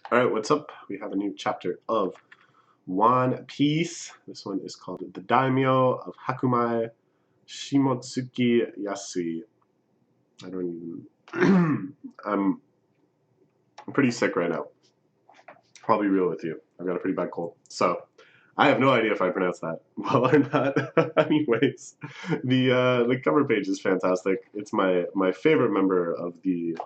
Alright, what's up? We have a new chapter of One Piece. This one is called The Daimyo of Hakumai Shimotsuki Yasui. I don't even. I'm pretty sick right now. Probably real with you. I've got a pretty bad cold. So, I have no idea if I pronounced that well or not. Anyways, the cover page is fantastic. It's my favorite member of the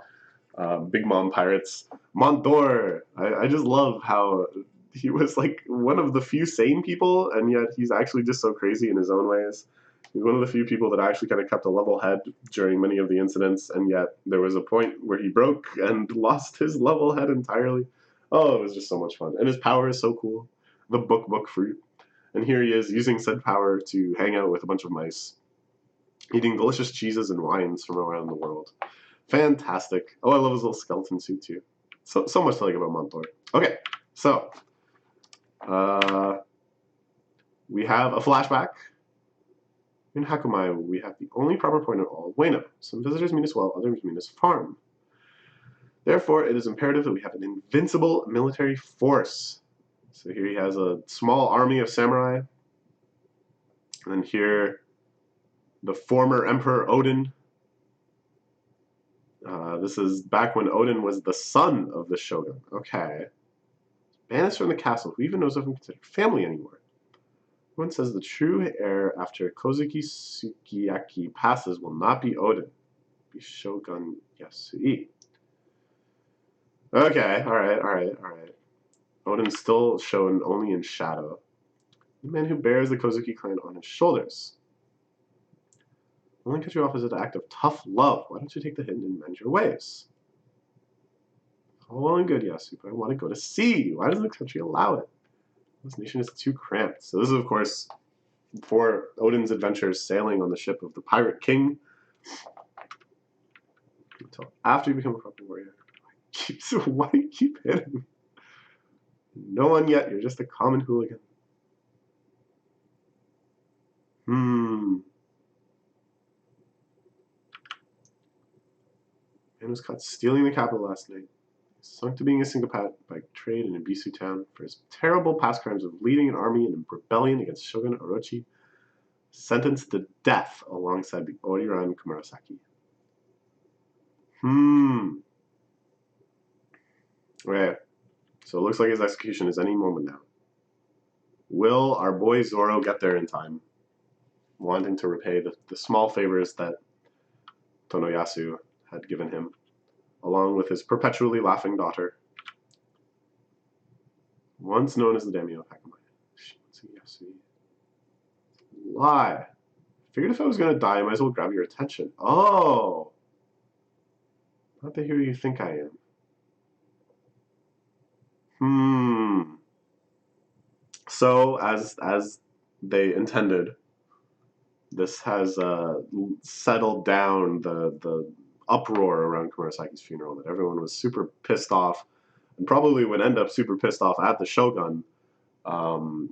Big Mom Pirates, Montor. I just love how he was like one of the few sane people, and yet he's actually just so crazy in his own ways. He's one of the few people that actually kind of kept a level head during many of the incidents, and yet there was a point where he broke and lost his level head entirely. Oh, it was just so much fun. And his power is so cool. The book fruit. And here he is using said power to hang out with a bunch of mice, eating delicious cheeses and wines from around the world. Fantastic. Oh, I love his little skeleton suit too. So much to like about Montor. Okay, so we have a flashback. In Hakumai, we have the only proper point in all of Wano. Some visitors mean us well, others mean us farm. Therefore, it is imperative that we have an invincible military force. So here he has a small army of samurai. And then here, the former Emperor Odin. This is back when Odin was the son of the shogun. Okay. Banished from the castle. Who even knows if I'm considered family anymore? One says the true heir after Kozuki Sukiyaki passes will not be Odin. Be Shogun Yasui. Okay, alright. Odin's still shown only in shadow. The man who bears the Kozuki clan on his shoulders. Only cut you off as an act of tough love. Why don't you take the hint and mend your ways? All well and good, Yasu, but I want to go to sea. Why doesn't the country allow it? This nation is too cramped. So this is, of course, for Odin's adventures sailing on the ship of the Pirate King. Until after you become a proper warrior. Why do you keep hitting? No one yet. You're just a common hooligan. Man was caught stealing the capital last night. Sunk to being a sycophant by trade in Ebisu town for his terrible past crimes of leading an army in a rebellion against Shogun Orochi. Sentenced to death alongside the Oriran Kumurasaki. Right. So it looks like his execution is any moment now. Will our boy Zoro get there in time? Wanting to repay the small favors that Tonoyasu had given him, along with his perpetually laughing daughter. Once known as the Daimyo of Hakumai. Lie. Figured if I was going to die, I might as well grab your attention. Oh! Not the hero you think I am. So, as they intended, this has settled down the uproar around Kumurasaki's funeral, that everyone was super pissed off, and probably would end up super pissed off at the Shogun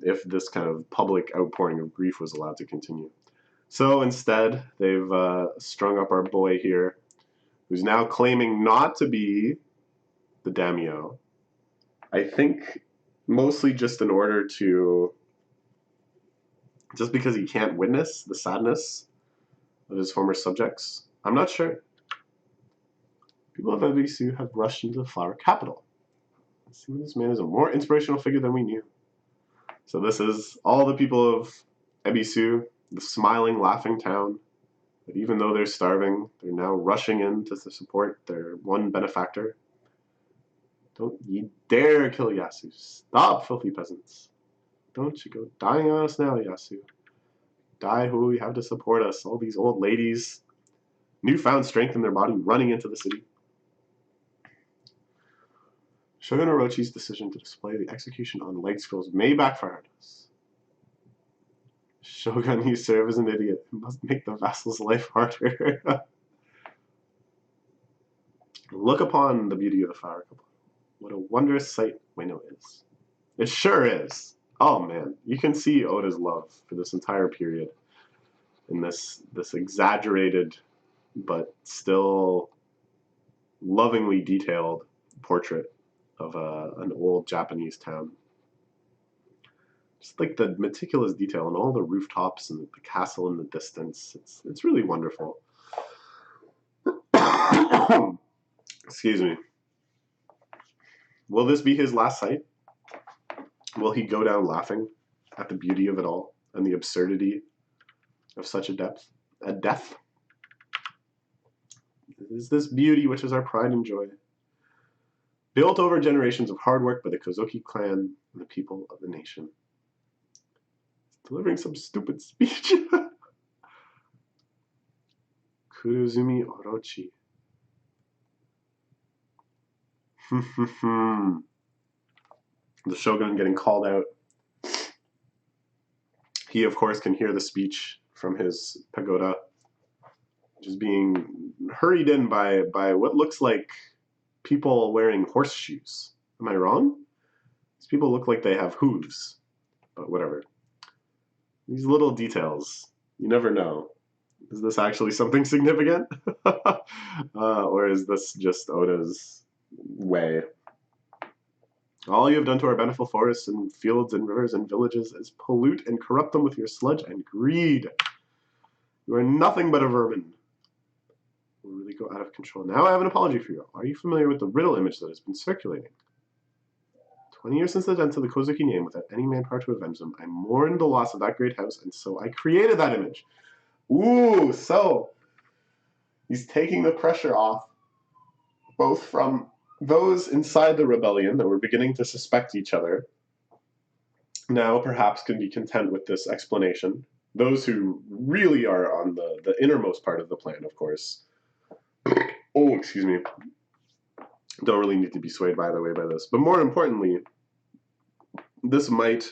if this kind of public outpouring of grief was allowed to continue. So instead, they've strung up our boy here, who's now claiming not to be the daimyo. I think mostly just in order to, just because he can't witness the sadness of his former subjects. I'm not sure. People of Ebisu have rushed into the flower capital. It seems this man is a more inspirational figure than we knew. So this is all the people of Ebisu, the smiling, laughing town, that even though they're starving, they're now rushing in to support their one benefactor. Don't ye dare kill Yasu. Stop, filthy peasants. Don't you go dying on us now, Yasu. Die who we have to support us. All these old ladies, newfound strength in their body, running into the city. Shogun Orochi's decision to display the execution on leg scrolls may backfire on us. Shogun, you serve as an idiot. You must make the vassal's life harder. Look upon the beauty of the flower couple. What a wondrous sight Wano is. It sure is. Oh man, you can see Oda's love for this entire period in this exaggerated but still lovingly detailed portrait of an old Japanese town. Just like the meticulous detail on all the rooftops and the castle in the distance. It's really wonderful. Excuse me. Will this be his last sight? Will he go down laughing at the beauty of it all and the absurdity of such a death? Is this beauty which is our pride and joy, built over generations of hard work by the Kozuki clan and the people of the nation? Delivering some stupid speech. Kurozumi Orochi. The shogun getting called out. He, of course, can hear the speech from his pagoda, just being hurried in by what looks like people wearing horseshoes. Am I wrong? These people look like they have hooves, but whatever. These little details, you never know. Is this actually something significant? Or is this just Oda's way? All you have done to our bountiful forests and fields and rivers and villages is pollute and corrupt them with your sludge and greed. You are nothing but a vermin. We'll really go out of control. Now I have an apology for you. Are you familiar with the riddle image that has been circulating? 20 years since the death of the Kozuki name, without any manpower to avenge them, I mourned the loss of that great house, and so I created that image. Ooh, so he's taking the pressure off, both from those inside the rebellion that were beginning to suspect each other, now perhaps can be content with this explanation. Those who really are on the innermost part of the plan, of course. Oh, excuse me. Don't really need to be swayed, by the way, by this. But more importantly, this might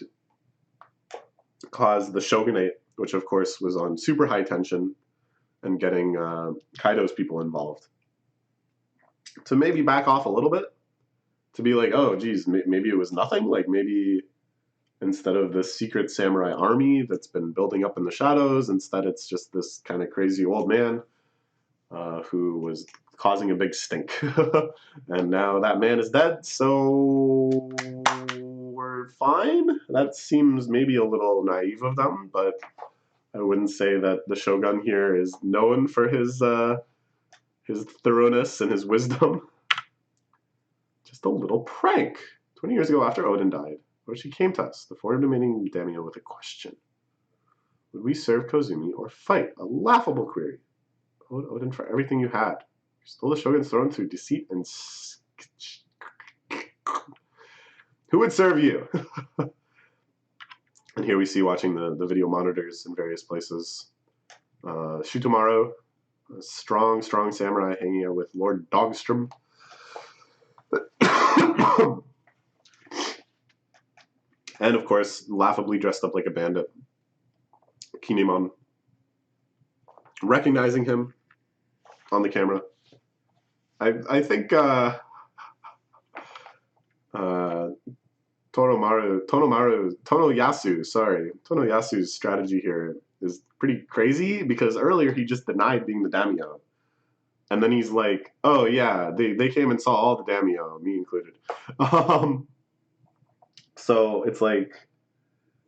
cause the shogunate, which of course was on super high tension and getting Kaido's people involved, to maybe back off a little bit, to be like, oh, geez, maybe it was nothing. Like maybe instead of this secret samurai army that's been building up in the shadows, instead it's just this kind of crazy old man who was causing a big stink. And now that man is dead, so we're fine. That seems maybe a little naive of them, but I wouldn't say that the shogun here is known for his thoroughness and his wisdom. Just a little prank. 20 years ago, after Odin died, Orochi came to us, the foreign demanding daimyo, with a question. Would we serve Koizumi or fight? A laughable query. Odin, for everything you had. You stole the shogun's throne through deceit and... Who would serve you? And here we see, watching the video monitors in various places, Shutomaru, a strong samurai hanging out with Lord Dogstrom. And of course, laughably dressed up like a bandit, Kinemon, recognizing him on the camera. I think Tonoyasu's strategy here is pretty crazy, because earlier he just denied being the daimyo. And then he's like, oh yeah, they came and saw all the daimyo, me included. So it's like,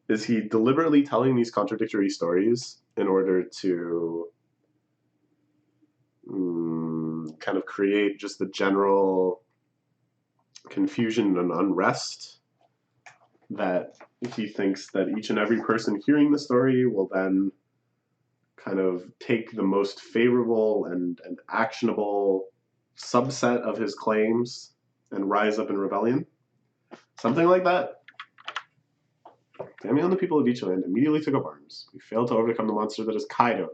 is he deliberately telling these contradictory stories in order to kind of create just the general confusion and unrest that he thinks that each and every person hearing the story will then kind of take the most favorable and actionable subset of his claims and rise up in rebellion? Something like that. Daimyo and the people of Ichiland immediately took up arms. We failed to overcome the monster that is Kaido,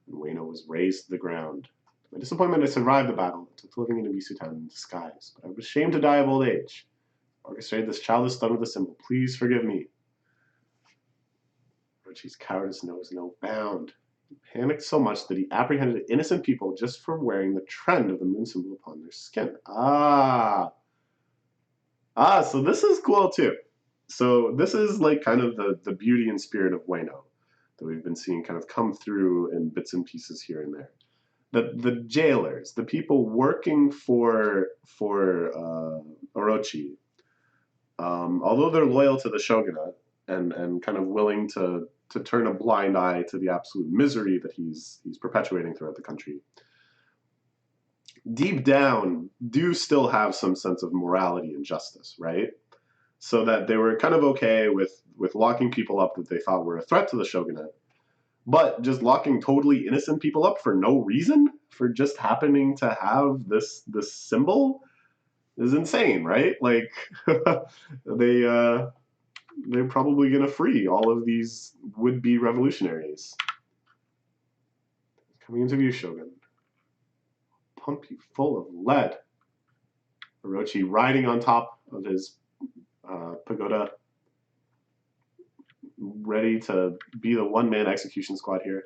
and Ueno was razed to the ground. To my disappointment, I survived the battle and took to living in Ibisu Town in disguise, but I was ashamed to die of old age. I orchestrated this childish stun with a symbol. Please forgive me. Orochi's cowardice knows no bound. He panicked so much that he apprehended innocent people just for wearing the trend of the moon symbol upon their skin. So this is cool too. So this is like kind of the beauty and spirit of Ueno that we've been seeing kind of come through in bits and pieces here and there. the jailers, the people working for Orochi, although they're loyal to the shogunate and kind of willing to turn a blind eye to the absolute misery that he's perpetuating throughout the country, deep down do still have some sense of morality and justice, right? So that they were kind of okay with locking people up that they thought were a threat to the shogunate, but just locking totally innocent people up for no reason, for just happening to have this symbol, is insane, right? Like they they're probably gonna free all of these would-be revolutionaries. Coming into view, Shogun. Pump you full of lead. Orochi riding on top of his pagoda, ready to be the one-man execution squad here.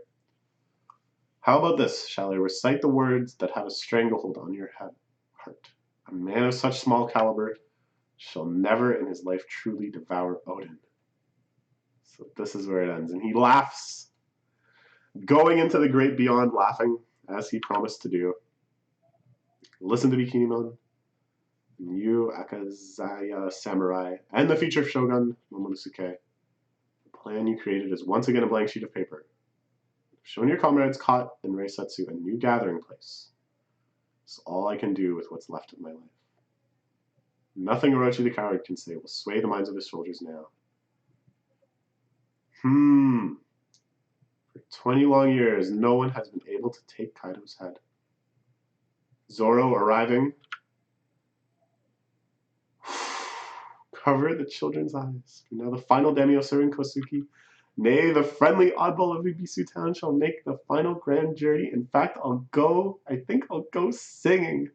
How about this? Shall I recite the words that have a stranglehold on your heart? A man of such small caliber shall never in his life truly devour Odin. So this is where it ends. And he laughs, going into the great beyond, laughing, as he promised to do. Listen to Bikinimon, you Akazaya Samurai, and the future Shogun Momonosuke. The plan you created is once again a blank sheet of paper. Showing your comrades caught in Reisetsu a new gathering place. It's all I can do with what's left of my life. Nothing Orochi the Coward can say will sway the minds of his soldiers now. For 20 long years, no one has been able to take Kaido's head. Zoro arriving. Cover the children's eyes. For now the final daimyo serving Kosuke. Nay, the friendly oddball of Ibisu Town shall make the final grand journey. In fact, I think I'll go singing.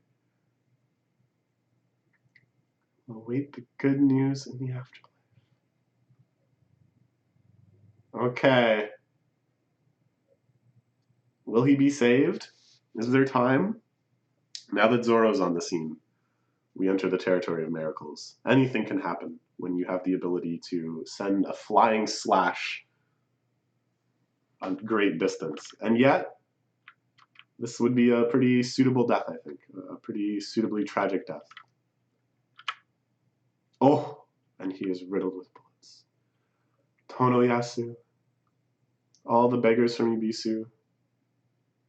Await the good news in the afterlife. Okay. Will he be saved? Is there time? Now that Zoro's on the scene, we enter the territory of miracles. Anything can happen when you have the ability to send a flying slash a great distance. And yet, this would be a pretty suitable death, I think. A pretty suitably tragic death. Oh, and he is riddled with bullets. Tonoyasu, all the beggars from Ibisu,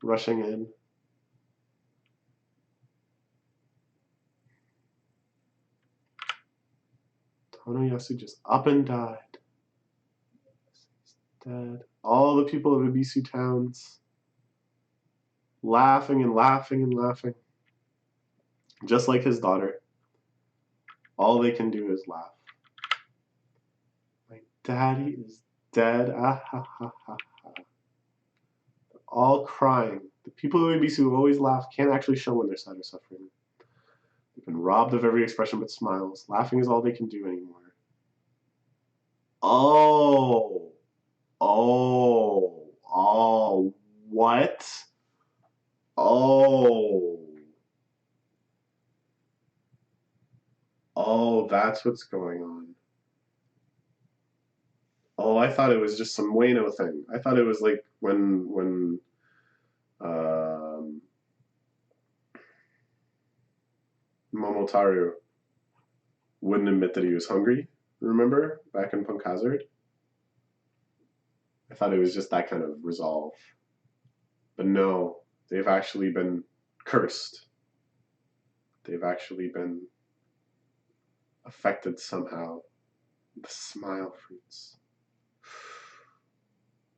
rushing in. Tonoyasu just up and died. He's dead. All the people of Ibisu towns laughing and laughing and laughing. Just like his daughter. All they can do is laugh. My daddy is dead. Ah ha ha ha ha. All crying. The people of Ibisu who always laugh can't actually show when they're sad or suffering. They've been robbed of every expression but smiles. Laughing is all they can do anymore. Oh. What? Oh, that's what's going on. Oh, I thought it was just some Wano thing. I thought it was like when Momotaru wouldn't admit that he was hungry. Remember back in Punk Hazard? I thought it was just that kind of resolve. But no, they've actually been cursed. They've actually been affected somehow. The smile fruits.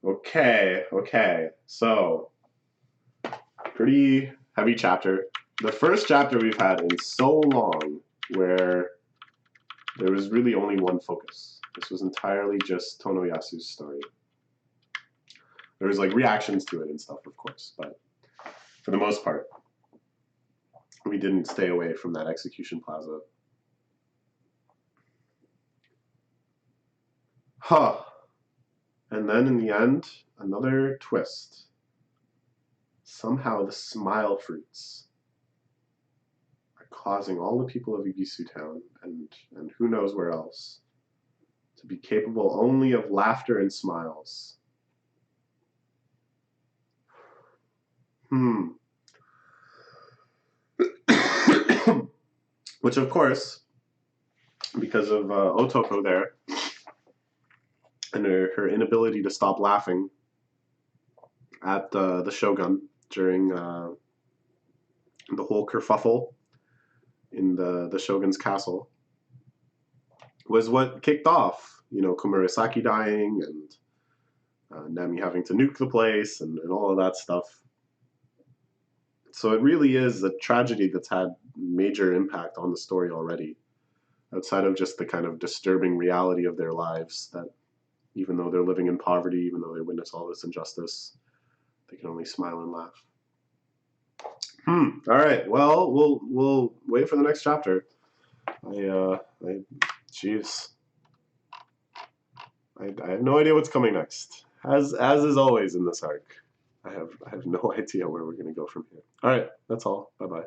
Okay. So, pretty heavy chapter. The first chapter we've had in so long where there was really only one focus. This was entirely just Tonoyasu's story. There was like reactions to it and stuff, of course, but for the most part, we didn't stay away from that execution plaza. And then in the end, another twist. Somehow the smile fruits are causing all the people of Ibisu Town, and who knows where else, to be capable only of laughter and smiles. Which, of course, because of Otoko there and her inability to stop laughing at the Shogun during the whole kerfuffle in the Shogun's castle, was what kicked off, Komurasaki dying and Nami having to nuke the place and all of that stuff. So it really is a tragedy that's had major impact on the story already, outside of just the kind of disturbing reality of their lives that even though they're living in poverty, even though they witness all this injustice, they can only smile and laugh. All right. Well, we'll wait for the next chapter. Jeez, I have no idea what's coming next. As is always in this arc, I have no idea where we're gonna go from here. All right, that's all. Bye bye.